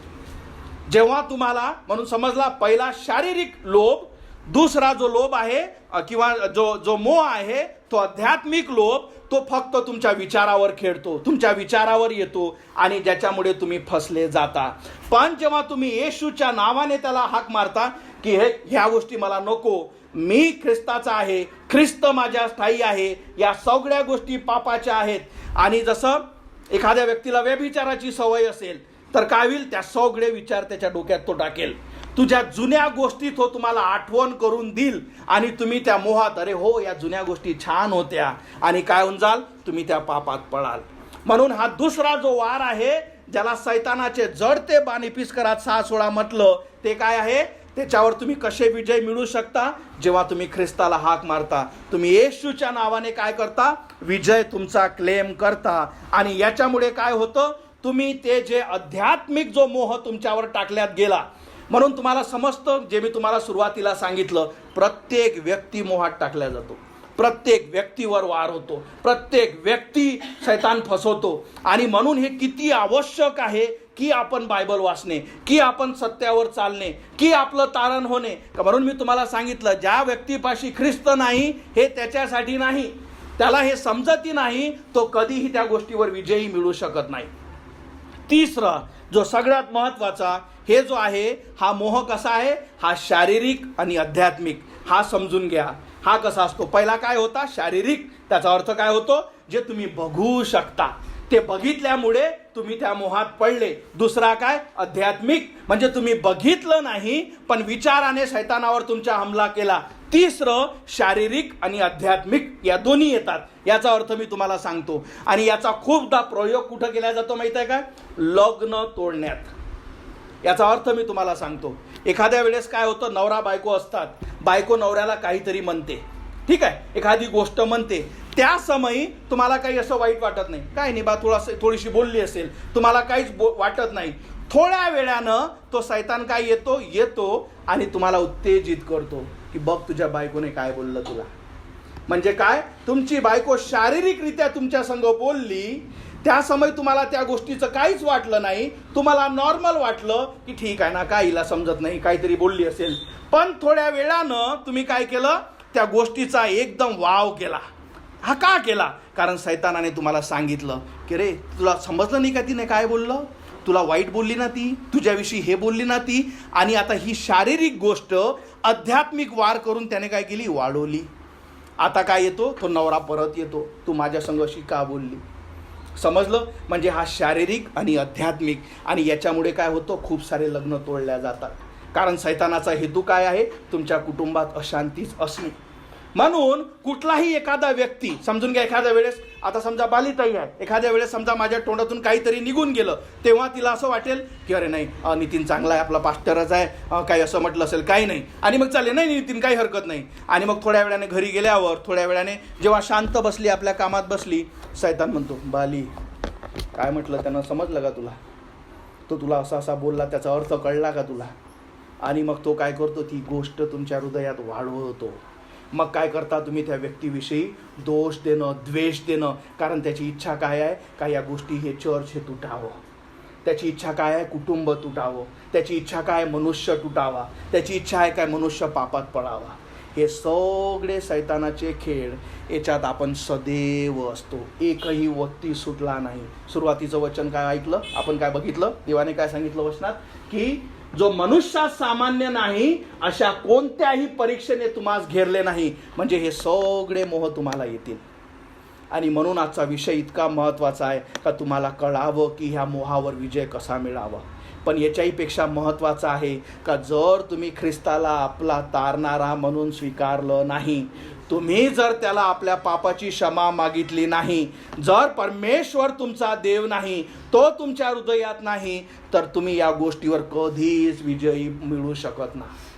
जेव्हा तुम्हाला, म्हणून समजला, पहिला शारीरिक लोभ, दुसरा जो लोभ आहे किंवा जो मोह आहे तो आध्यात्मिक लोभ, तो फक्त तुमच्या विचारावर खेळतो, तुमच्या विचारावर येतो आणि ज्याच्यामुळे तुम्ही फसले जाता. पण जेव्हा तुम्ही येशूच्या नावाने त्याला हाक मारता की ह्या गोष्टी मला नको, मी ख्रिस्ताचा आहे, ख्रिस्त माझ्या ठायी आहे, या सगळ्या गोष्टी पापाच्या आहेत. आणि जसं एखाद्या व्यक्तीला व्यभिचाराची सवय असेल तर काय होईल? त्या सगळे विचार त्याच्या डोक्यात तो टाकेल, तुझ्या जुन्या गोष्टी तो तुम्हाला आठवण करून देईल आणि तुम्ही त्या मोहात, अरे हो या जुन्या गोष्टी छान होत्या, आणि काय होऊन जाल? तुम्ही त्या पापात पडाल. म्हणून हा दुसरा जो वार आहे, ज्याला सैतानाचे जडते बानिपीस करा 6:16 म्हटलं, ते काय आहे? त्याच्यावर तुम्ही कसे विजय मिळू शकता? जेव्हा तुम्ही ख्रिस्ताला हाक मारता, तुम्ही येशूच्या नावाने काय करता? विजय तुमचा क्लेम करता. आणि याच्यामुळे काय होतं? तुम्ही ते जे आध्यात्मिक जो मोह तुमच्यावर टाकल्यात गेला, म्हणून तुम्हाला समजतं, जे मी तुम्हाला सुरुवातीला सांगितलं, प्रत्येक व्यक्ती मोहात टाकल्या जातो, प्रत्येक व्यक्तीवर वार होतो, प्रत्येक व्यक्ती शैतान फसवतो. आणि म्हणून हे किती आवश्यक आहे की आपण बायबल वाचणे, की आपण सत्यावर चालणे, की आपलं तारण होणे. म्हणून मी तुम्हाला सांगितलं, ज्या व्यक्तीपाशी ख्रिस्त नाही, हे त्याच्यासाठी नाही, त्याला हे समजतही नाही, तो कधीही त्या गोष्टीवर विजयी मिळू शकत नाही. तिसरा जो सगळ्यात महत्वाचा, हे जो आहे, हा मोह कसा आहे? हा शारीरिक आणि आध्यात्मिक. हा समजून घ्या. हा कसा असतो? पहिला काय होता? शारीरिक. त्याचा अर्थ काय होतो? जे तुम्ही बघू शकता, ते बघितल्यामुळे तुम्ही त्या मोहात पडले. दुसरा काय? आध्यात्मिक, म्हणजे तुम्ही बघितलं नाही पण विचाराने शैतानावर तुमचा हमला केला. तिसरं शारीरिक आणि आध्यात्मिक, या दोन्ही येतात. याचा अर्थ मी तुम्हाला सांगतो. आणि याचा खूपदा प्रयोग कुठं केला जातो माहिती आहे का? लग्न तोडण्यात. याचा अर्थ मी तुम्हाला सांगतो. एखाद्या वेळेस काय होतं, नवरा बायको असतात, बायको नवऱ्याला काहीतरी म्हणते, ठीक आहे, एखादी गोष्ट म्हणते, त्या समयी तुम्हाला काही असं वाईट वाटत नाही, काय नाही बा, थोडीशी बोलली असेल, तुम्हाला काहीच वाटत नाही. थोड्या वेळानं तो शैतान काय येतो आणि तुम्हाला उत्तेजित करतो की बघ तुझ्या बायकोने काय बोललं तुला. म्हणजे काय? तुमची बायको शारीरिकरित्या तुमच्या संग बोलली, त्या समय तुम्हाला त्या गोष्टीचं काहीच वाटलं नाही, तुम्हाला नॉर्मल वाटलं की ठीक आहे ना, काय हिला समजत नाही, काहीतरी बोलली असेल. पण थोड्या वेळानं तुम्ही काय केलं? त्या गोष्टीचा एकदम वाव केला. हा का केला? कारण शैतानाने तुम्हाला सांगितलं की रे, तुला समजलं नाही का तिने काय बोललं, तुला वाईट बोलली ना ती, तुझ्याविषयी हे बोलली ना ती. आणि आता ही शारीरिक गोष्ट आध्यात्मिक वार करून त्याने काय केली? वाढवली. आता काय येतो? तो नवरा परत येतो, तू माझ्या संग अशी का बोलली. समजलं? म्हणजे हा शारीरिक आणि आध्यात्मिक. आणि याच्यामुळे काय होतं? खूप सारे लग्न तोडल्या जातात. कारण शैतानाचा हेतू काय आहे? तुमच्या कुटुंबात अशांतीच असणे. म्हणून कुठलाही एखादा व्यक्ती, समजून घ्या, एखाद्या वेळेस, आता समजा बालिताई आहे, एखाद्या वेळेस समजा माझ्या तोंडातून काहीतरी निघून गेलं, तेव्हा तिला असं वाटेल की अरे नाही, नितीन चांगला आहे, आपला पास्टरच आहे, काही असं म्हटलं असेल, काही नाही, आणि मग चालेल, नाही नितीन काही हरकत नाही. आणि मग थोड्या वेळाने घरी गेल्यावर, थोड्या वेळाने जेव्हा शांत बसली, आपल्या कामात बसली, शैतान म्हणतो, बाली काय म्हटलं त्यानं, समजलं का तुला, तो तुला असा असा बोलला, त्याचा अर्थ कळला का तुला. आणि मग तो काय करतो? ती गोष्ट तुमच्या हृदयात वाढवतो. मग काय करता तुम्ही? त्या व्यक्तीविषयी दोष देणं, द्वेष देणं. कारण त्याची इच्छा काय आहे? का या गोष्टी, हे चर्च हे तुटावं. त्याची इच्छा काय आहे? कुटुंब तुटावं. त्याची इच्छा काय? मनुष्य तुटावा. त्याची इच्छा आहे काय? मनुष्य पापात पडावा. हे सगळे शैतानाचे खेळ. याच्यात आपण सदैव असतो, एकही वक्ती सुटला नाही. सुरुवातीचं वचन काय ऐकलं आपण? काय बघितलं? देवाने काय सांगितलं वचनात? की जो मनुष्यात सामान्य नाही, अशा कोणत्याही परीक्षेने तुम्हाला घेरले नाही. म्हणजे हे सगळे मोह तुम्हाला येतील. आणि म्हणून आजचा विषय इतका महत्त्वाचा आहे का तुम्हाला कळावं की ह्या मोहावर विजय कसा मिळावा. पण याच्याही पेक्षा महत्त्वाचं आहे का जर तुम्ही ख्रिस्ताला आपला तारणारा म्हणून स्वीकारलं नाही, तुम्ही जर त्याला आपल्या पापाची क्षमा मागितली नाही, जर परमेश्वर तुमचा देव नाही, तो तुमच्या हृदयात नाही, तर तुम्ही या गोष्टीवर कधीच विजयी मिळू शकत नाही.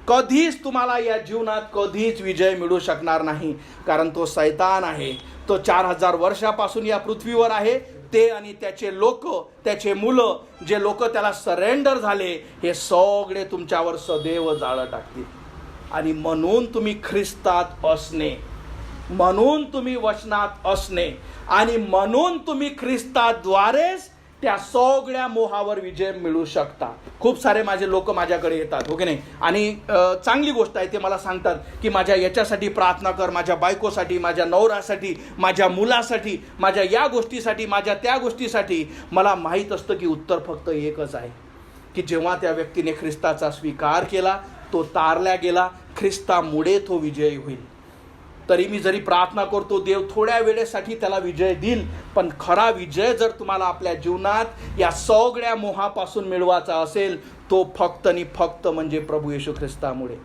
कधीच तुम्हाला या जीवनात कधीच विजय मिळू शकणार नाही. कारण तो शैतान आहे, तो 4000 वर्षापासून या पृथ्वीवर आहे. ते आणि त्याचे लोक, त्याचे मुलं, जे लोक त्याला सरेंडर झाले, हे सगळे तुमच्यावर सदैव जाळं टाकतील. आणि म्हणून तुम्ही ख्रिस्तात असणे, म्हणून तुम्ही वचनात असणे, आणि म्हणून तुम्ही ख्रिस्ताद्वारेच त्या सगळ्या मोहावर विजय मिळू शकता. खूप सारे माझे लोक माझ्याकडे येतात, हो की नाही, आणि चांगली गोष्ट आहे, ते मला सांगतात की माझ्या याच्यासाठी प्रार्थना कर, माझ्या बायकोसाठी, माझ्या नवऱ्यासाठी, माझ्या मुलासाठी, माझ्या या गोष्टीसाठी, माझ्या त्या गोष्टीसाठी. मला माहीत असतं की उत्तर फक्त एकच आहे की जेव्हा त्या व्यक्तीने ख्रिस्ताचा स्वीकार केला, तो तारल्या गेला, ख्रिस्तामुळे तो विजयी होईल. तरी मी जरी प्रार्थना करतो, देव थोड्या वेळेसाठी त्याला विजय देईल, पण खरा विजय जर तुम्हाला आपल्या जीवनात या सगळ्या मोहापासून मिळवायचा असेल, तो फक्त आणि फक्त म्हणजे प्रभू येशू ख्रिस्तामुळे.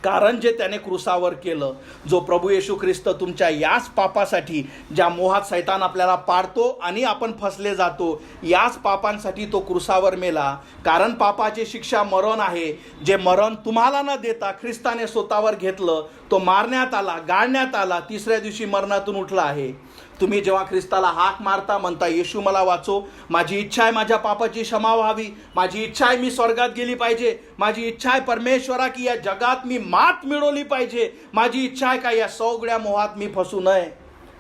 कारण जे त्याने क्रुसावर केलं, जो प्रभू येशू ख्रिस्त तुमच्या याच पापासाठी, ज्या मोहात सैतान आपल्याला पाडतो आणि आपण फसले जातो, याच पापांसाठी तो क्रुसावर मेला. कारण पापाची शिक्षा मरण आहे. जे मरण तुम्हाला न देता ख्रिस्ताने स्वतःवर घेतलं, तो मारण्यात आला, गाळण्यात आला, तिसऱ्या दिवशी मरणातून उठला आहे. तुम्ही जेव्हा ख्रिस्ताला हाक मारता, म्हणता येशू मला वाचव, माझी इच्छा आहे माझ्या पापाची क्षमा व्हावी, माझी इच्छा आहे मी स्वर्गात गेली पाहिजे, माझी इच्छा आहे परमेश्वरा की या जगात मी मात मिळवली पाहिजे, माझी इच्छा आहे का या सगळ्या मोहात मी फसू नये,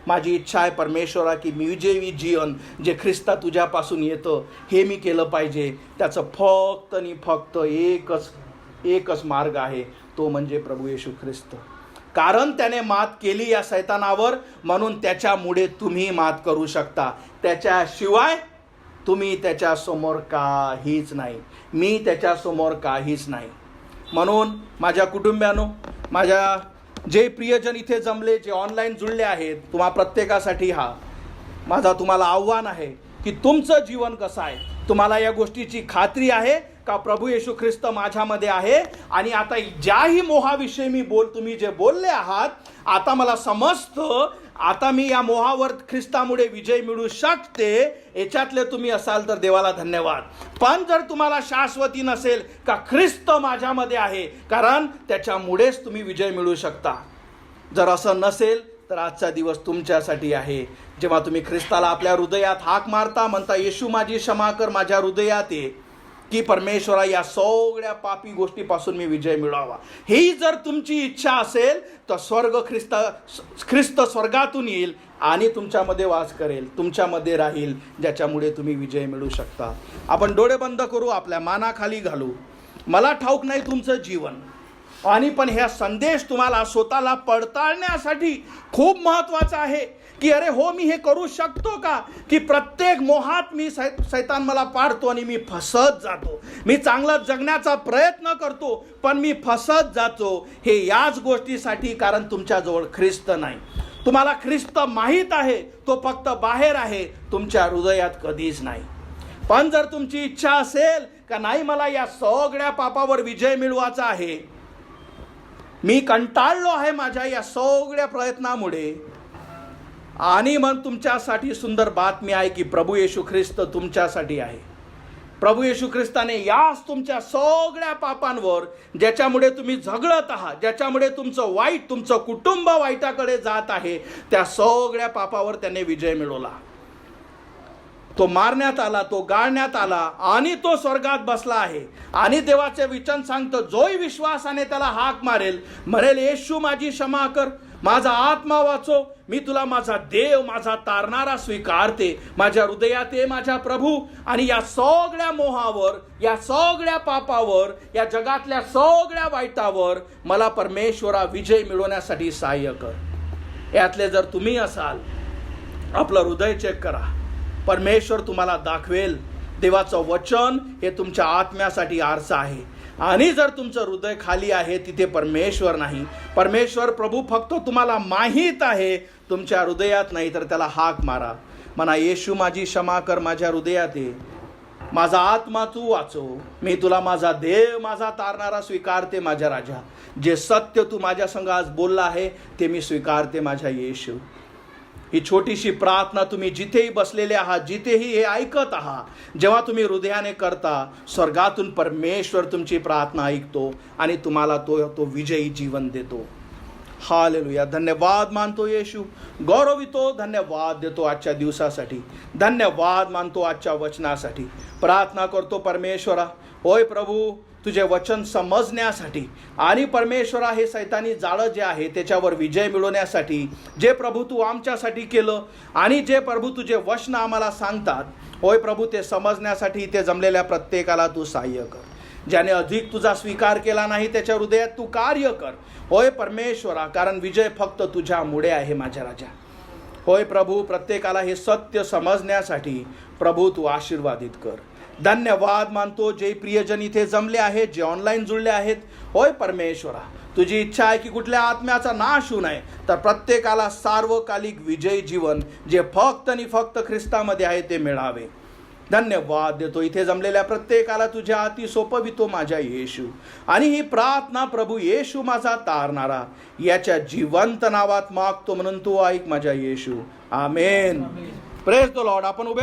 माझी इच्छा आहे परमेश्वरा की मी विजयी जीवन जे ख्रिस्ता तुझ्यापासून येतं हे मी केलं पाहिजे. त्याचं फक्त आणि फक्त एकच मार्ग आहे, तो म्हणजे प्रभू येशू ख्रिस्त. कारण त्याने मात केली या सैतानावर, म्हणून त्याच्यामुळे तुम्ही मात करू शकता. त्याच्याशिवाय तुम्ही त्याच्यासमोर काहीच नाही, मी त्याच्यासमोर काहीच नाही. म्हणून माझ्या कुटुंबियांनो, माझ्या जे प्रियजन इथे जमले, जे ऑनलाईन जुळले आहेत, तुम्हा प्रत्येकासाठी माझा तुम्हाला आव्हान आहे की तुमचं जीवन कसं आहे. तुम्हाला या गोष्टीची खात्री आहे का प्रभू येशू ख्रिस्त माझ्यामध्ये आहे, आणि आता ज्याही मोहाविषयी तुम्ही जे बोलले आहात, आता मला समजतं, आता मी या मोहावर ख्रिस्तामुळे विजय मिळू शकते. याच्यातले तुम्ही असाल तर देवाला धन्यवाद. पण जर तुम्हाला शाश्वती नसेल का ख्रिस्त माझ्यामध्ये आहे, कारण त्याच्यामुळेच तुम्ही विजय मिळू शकता, जर असं नसेल तर आजचा दिवस तुमच्यासाठी आहे. जेव्हा तुम्ही ख्रिस्ताला आपल्या हृदयात हाक मारता, म्हणता येशू माझी क्षमा कर, माझ्या हृदयात ये, की परमेश्वरा या सगळ्या पापी गोष्टीपासून मी विजय मिळवावा, ही जर तुमची इच्छा असेल तर ख्रिस्त स्वर्गातून येईल आणि तुमच्यामध्ये वास करेल, तुमच्यामध्ये राहील, ज्याच्यामुळे तुम्ही विजय मिळू शकता. आपण डोळे बंद करू, आपल्या मानाखाली घालू. मला ठाऊक नाही तुमचं जीवन, आणि पण ह्या संदेश तुम्हाला स्वतःला पडताळण्यासाठी खूप महत्त्वाचा आहे की अरे हो, मी हे करू शकतो का, की प्रत्येक मोहात मी सैतान मला पाडतो आणि मी फसत जातो. मी चांगलं जगण्याचा प्रयत्न करतो पण मी फसत जातो. हे याच गोष्टीसाठी, कारण तुमच्याजवळ ख्रिस्त नाही. तुम्हाला ख्रिस्त माहीत आहे, तो फक्त बाहेर आहे, तुमच्या हृदयात कधीच नाही. पण जर तुमची इच्छा असेल का नाही, मला या सगळ्या पापावर विजय मिळवायचा आहे, मी कंटाळलो आहे माझ्या या सगळ्या प्रयत्नामुळे, आणि मग तुमच्यासाठी सुंदर बातमी आहे की प्रभू येशू ख्रिस्त तुमच्यासाठी आहे. प्रभू येशू ख्रिस्ताने याच तुमच्या सगळ्या पापांवर, ज्याच्यामुळे तुम्ही झगडत आहात, ज्याच्यामुळे तुमचं कुटुंब वाईटाकडे जात आहे, त्या सगळ्या पापावर त्याने विजय मिळवला. तो मारण्यात आला, तो गाळण्यात आला आणि तो स्वर्गात बसला आहे. आणि देवाचे वचन सांगतं, जोही विश्वासाने त्याला हाक म्हणेल येशू माझी क्षमा कर, माझा आत्मा वाचव, मी तुला माझा देव, माझा तारणारा स्वीकारते, माझ्या हृदयात ये माझ्या प्रभू, आणि या सगळ्या मोहावर, या सगळ्या पापावर, या जगातल्या सगळ्या वाईटावर मला परमेश्वरा विजय मिळवण्यासाठी सहाय्य कर. यातले जर तुम्ही असाल, आपलं हृदय चेक करा. परमेश्वर तुम्हाला दाखवेल. देवाचं वचन हे तुमच्या आत्म्यासाठी आरसा आहे. आणि जर तुमचं हृदय खाली आहे, तिथे परमेश्वर नाही. परमेश्वर प्रभू फक्त तुम्हाला माहीत आहे, तुमच्या हृदयात नाही. तर त्याला हाक मारा, म्हणा येशू माझी क्षमा कर, माझ्या हृदयात ये, माझा आत्मा तू वाचव, मी तुला माझा देव, माझा तारणारा स्वीकारते, माझ्या राजा. जे सत्य तू माझ्या संग आज बोलला आहे ते मी स्वीकारते माझ्या येशू. ही छोटीशी प्रार्थना तुम्ही जिथेही बसलेले आहात, जिथेही हे ऐकत आहात, जेव्हा तुम्ही हृदयाने करता, स्वर्गातून परमेश्वर तुमची प्रार्थना ऐकतो आणि तुम्हाला तो विजयी जीवन देतो. हालेलुया. धन्यवाद मानतो येशू, गौरवितो, धन्यवाद देतो आजच्या दिवसासाठी, धन्यवाद मानतो आजच्या वचनासाठी. प्रार्थना करतो परमेश्वरा, होय प्रभू, तुझे वचन समजण्यासाठी आणि परमेश्वरा हे सैतानी जाळं जे आहे त्याच्यावर विजय मिळवण्यासाठी, जे प्रभू तू आमच्यासाठी केलं आणि जे प्रभू तुझे वचन आम्हाला सांगतात, होय प्रभू, ते समजण्यासाठी इथे जमलेल्या प्रत्येकाला तू सहाय्य कर. ज्याने अधिक तुझा स्वीकार केला नाही त्याच्या हृदयात तू कार्य कर, होय परमेश्वरा, कारण विजय फक्त तुझ्यामुळे आहे माझ्या राजा. होय प्रभू, प्रत्येकाला हे सत्य समजण्यासाठी प्रभू तू आशीर्वादित कर. धन्यवाद मानतो जे प्रियजन इथे जमले आहेत, जे ऑनलाईन जुळले आहेत, होय परमेश्वरा, तुझी इच्छा आहे की कुठल्या आत्म्याचा नाश होऊ नये, तर प्रत्येकाला सार्वकालिक विजयी जीवन जे फक्त आणि फक्त ख्रिस्तामध्ये आहे ते मिळावे. धन्यवाद देतो. इथे जमलेल्या प्रत्येकाला तुझ्या हाती सोपवितो माझ्या येशू. आणि ही प्रार्थना प्रभू येशू माझा तारणारा याच्या जिवंत नावात मागतो म्हणून तू ऐक माझ्या Yeshu. Amen. Praise the lord. आपण उभे